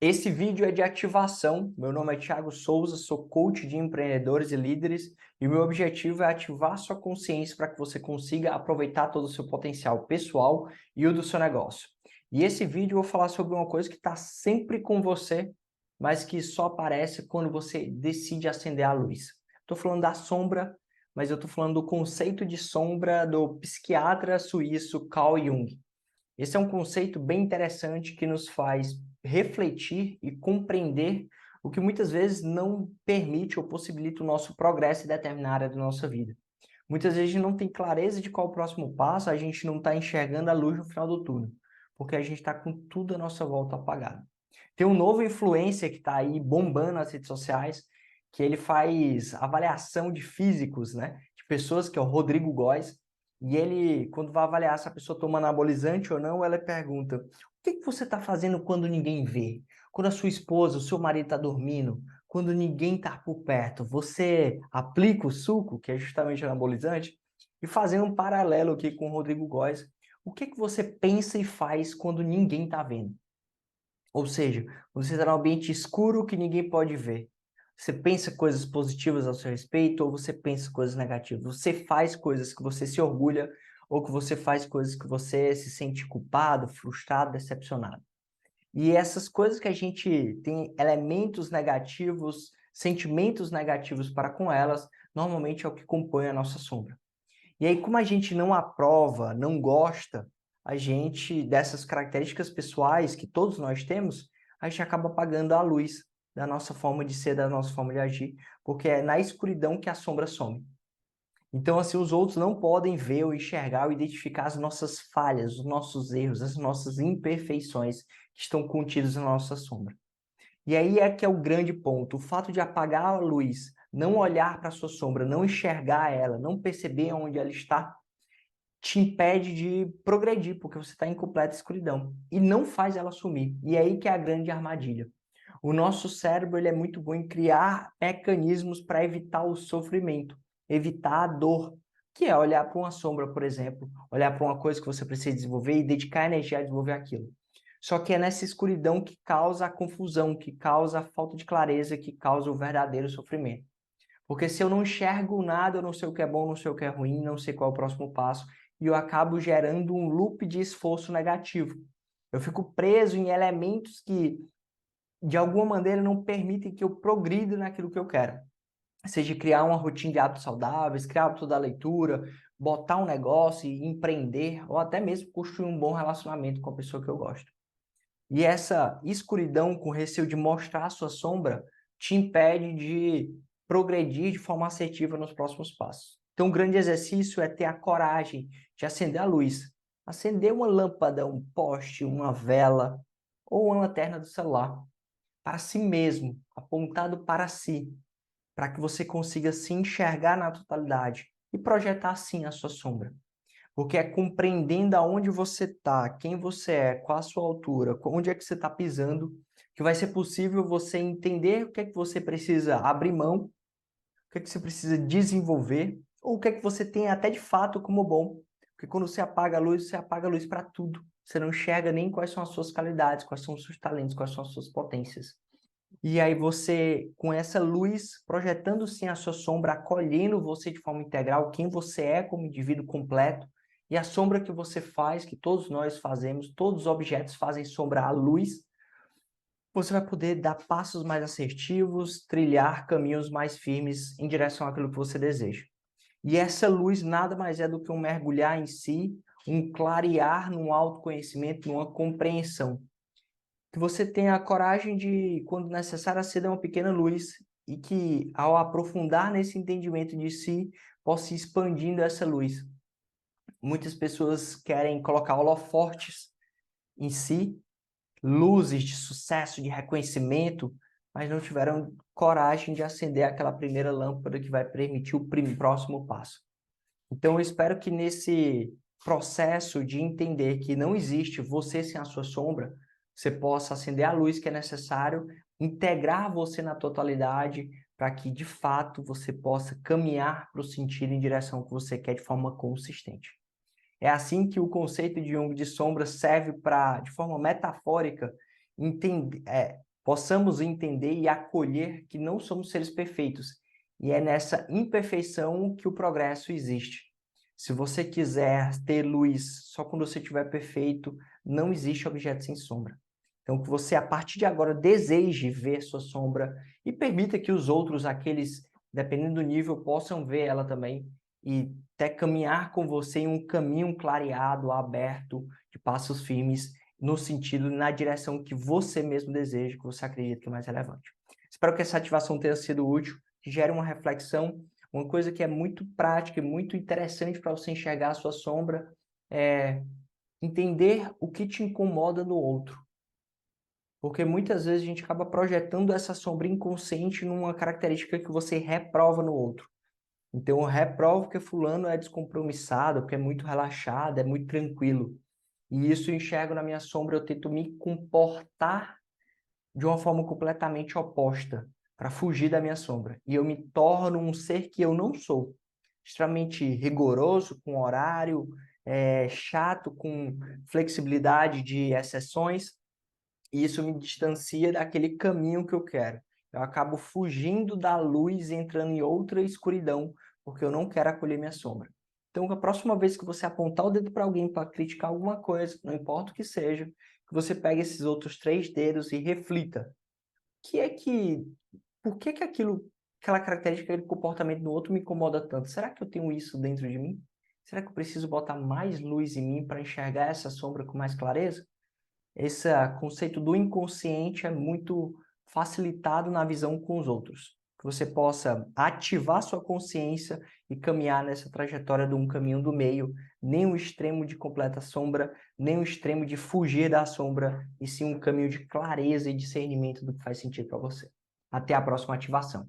Esse vídeo é de ativação. Meu nome é Thiago Souza, sou coach de empreendedores e líderes e o meu objetivo é ativar sua consciência para que você consiga aproveitar todo o seu potencial pessoal e o do seu negócio. E esse vídeo eu vou falar sobre uma coisa que está sempre com você, mas que só aparece quando você decide acender a luz. Estou falando da sombra, mas eu estou falando do conceito de sombra do psiquiatra suíço Carl Jung. Esse é um conceito bem interessante que nos faz refletir e compreender o que muitas vezes não permite ou possibilita o nosso progresso em determinada área da nossa vida. Muitas vezes a gente não tem clareza de qual é o próximo passo, a gente não está enxergando a luz no final do túnel, porque a gente está com tudo à nossa volta apagado. Tem um novo influencer que está aí bombando nas redes sociais, que ele faz avaliação de físicos, né? De pessoas, que é o Rodrigo Góes, e ele, quando vai avaliar se a pessoa toma anabolizante ou não, ela pergunta: o que você está fazendo quando ninguém vê? Quando a sua esposa, o seu marido está dormindo? Quando ninguém está por perto? Você aplica o suco, que é justamente anabolizante? E fazendo um paralelo aqui com o Rodrigo Góes, o que você pensa e faz quando ninguém está vendo? Ou seja, você está num ambiente escuro que ninguém pode ver. Você pensa coisas positivas ao seu respeito ou você pensa coisas negativas? Você faz coisas que você se orgulha ou que você faz coisas que você se sente culpado, frustrado, decepcionado? E essas coisas que a gente tem elementos negativos, sentimentos negativos para com elas, normalmente é o que compõe a nossa sombra. E aí, como a gente não aprova, não gosta, a gente, dessas características pessoais que todos nós temos, a gente acaba apagando a luz da nossa forma de ser, da nossa forma de agir, porque é na escuridão que a sombra some. Então, assim, os outros não podem ver ou enxergar ou identificar as nossas falhas, os nossos erros, as nossas imperfeições que estão contidas na nossa sombra. E aí é que é o grande ponto. O fato de apagar a luz, não olhar para a sua sombra, não enxergar ela, não perceber onde ela está, te impede de progredir, porque você está em completa escuridão. E não faz ela sumir. E é aí que é a grande armadilha. O nosso cérebro ele é muito bom em criar mecanismos para evitar o sofrimento, evitar a dor, que é olhar para uma sombra, por exemplo, olhar para uma coisa que você precisa desenvolver e dedicar energia a desenvolver aquilo. Só que é nessa escuridão que causa a confusão, que causa a falta de clareza, que causa o verdadeiro sofrimento. Porque se eu não enxergo nada, eu não sei o que é bom, não sei o que é ruim, não sei qual é o próximo passo, e eu acabo gerando um loop de esforço negativo. Eu fico preso em elementos que, de alguma maneira, não permitem que eu progrida naquilo que eu quero. Seja criar uma rotina de hábitos saudáveis, criar hábito da leitura, botar um negócio e empreender, ou até mesmo construir um bom relacionamento com a pessoa que eu gosto. E essa escuridão com receio de mostrar a sua sombra te impede de progredir de forma assertiva nos próximos passos. Então, um grande exercício é ter a coragem de acender a luz. Acender uma lâmpada, um poste, uma vela ou uma lanterna do celular para si mesmo, apontado para si, para que você consiga se enxergar na totalidade e projetar sim a sua sombra. Porque é compreendendo aonde você está, quem você é, qual a sua altura, onde é que você está pisando, que vai ser possível você entender o que é que você precisa abrir mão, o que é que você precisa desenvolver, ou o que é que você tem até de fato como bom. Porque quando você apaga a luz para tudo. Você não enxerga nem quais são as suas qualidades, quais são os seus talentos, quais são as suas potências. E aí você, com essa luz, projetando sim a sua sombra, acolhendo você de forma integral, quem você é como indivíduo completo, e a sombra que você faz, que todos nós fazemos, todos os objetos fazem sombra à luz, você vai poder dar passos mais assertivos, trilhar caminhos mais firmes em direção àquilo que você deseja. E essa luz nada mais é do que um mergulhar em si, um clarear num autoconhecimento, numa compreensão que você tenha a coragem de, quando necessário, acender uma pequena luz e que, ao aprofundar nesse entendimento de si, possa ir expandindo essa luz. Muitas pessoas querem colocar holofortes em si, luzes de sucesso, de reconhecimento, mas não tiveram coragem de acender aquela primeira lâmpada que vai permitir o próximo passo. Então, eu espero que nesse processo de entender que não existe você sem a sua sombra, você possa acender a luz que é necessário, integrar você na totalidade, para que, de fato, você possa caminhar para o sentido em direção que você quer de forma consistente. É assim que o conceito de Jung de sombra serve para, de forma metafórica, possamos entender e acolher que não somos seres perfeitos. E é nessa imperfeição que o progresso existe. Se você quiser ter luz só quando você estiver perfeito, não existe objeto sem sombra. Então, que você, a partir de agora, deseje ver sua sombra e permita que os outros, aqueles, dependendo do nível, possam ver ela também e até caminhar com você em um caminho clareado, aberto, de passos firmes, no sentido, na direção que você mesmo deseja, que você acredita que é mais relevante. Espero que essa ativação tenha sido útil, que gere uma reflexão. Uma coisa que é muito prática e muito interessante para você enxergar a sua sombra é entender o que te incomoda no outro. Porque muitas vezes a gente acaba projetando essa sombra inconsciente numa característica que você reprova no outro. Então eu reprovo que fulano é descompromissado, que é muito relaxado, é muito tranquilo. E isso eu enxergo na minha sombra, eu tento me comportar de uma forma completamente oposta, para fugir da minha sombra. E eu me torno um ser que eu não sou. Extremamente rigoroso com horário, chato com flexibilidade de exceções, e isso me distancia daquele caminho que eu quero. Eu acabo fugindo da luz e entrando em outra escuridão, porque eu não quero acolher minha sombra. Então, a próxima vez que você apontar o dedo para alguém para criticar alguma coisa, não importa o que seja, que você pegue esses outros 3 dedos e reflita. Por que que aquela característica, aquele comportamento do outro me incomoda tanto? Será que eu tenho isso dentro de mim? Será que eu preciso botar mais luz em mim para enxergar essa sombra com mais clareza? Esse conceito do inconsciente é muito facilitado na visão com os outros. Que você possa ativar sua consciência e caminhar nessa trajetória de um caminho do meio, nem o extremo de completa sombra, nem o extremo de fugir da sombra, e sim um caminho de clareza e discernimento do que faz sentido para você. Até a próxima ativação.